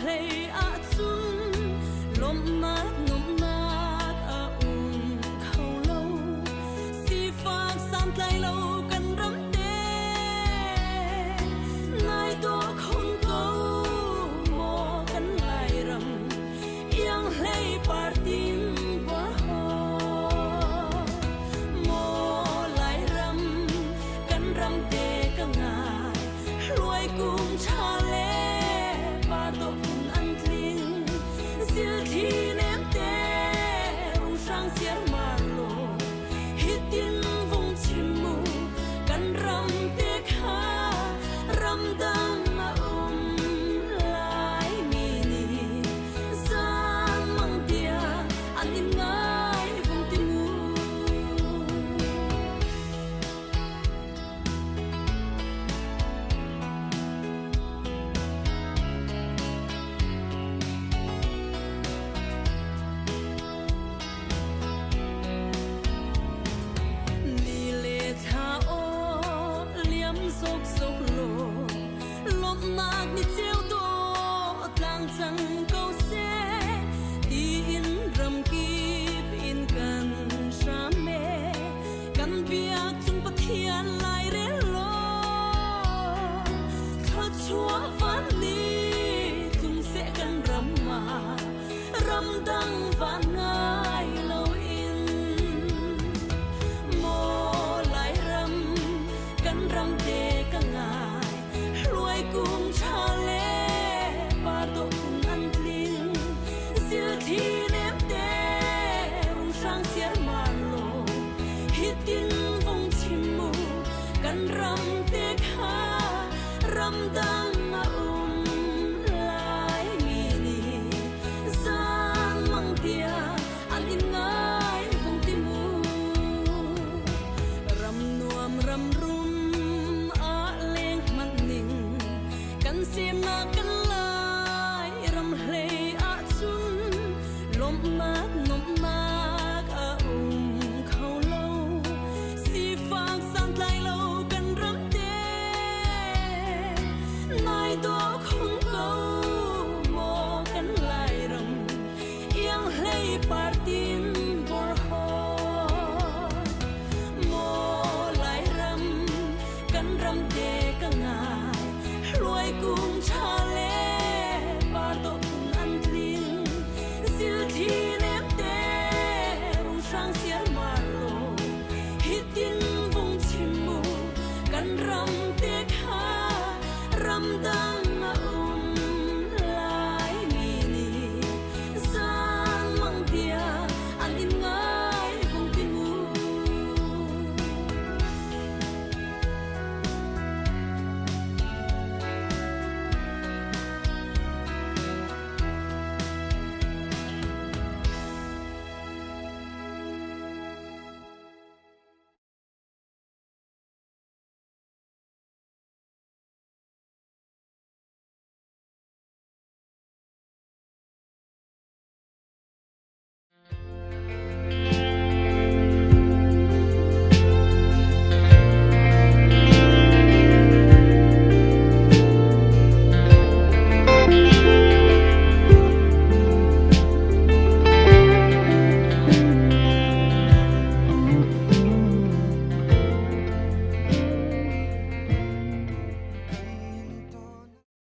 play a chun lom nát ngom nát a khâu lâu si phang sam tay lâu cần rắm tê nai to không câu mò cần lại rầm yang lay partim quá ho mò lại rầm cần rắm tê cả ngài luai cùng cha lê ba tổ cùng ăn linh diệu thi ném tê rung sang xiên mà lộ hít tiếng vùng chim mù cần rắm tê kha rắm đam mà lại mini giang mang tia ăn in ngay vùng tim mù ni lệ tha ô liếm sốc sốc lô lom nát ni treo to tlang chẳng câu xe đi in rầm kip in cần sa mê cần việc chung bắt thiên lại đến lo thật chúa phán đi chung sẽ cần rầm mà rầm đa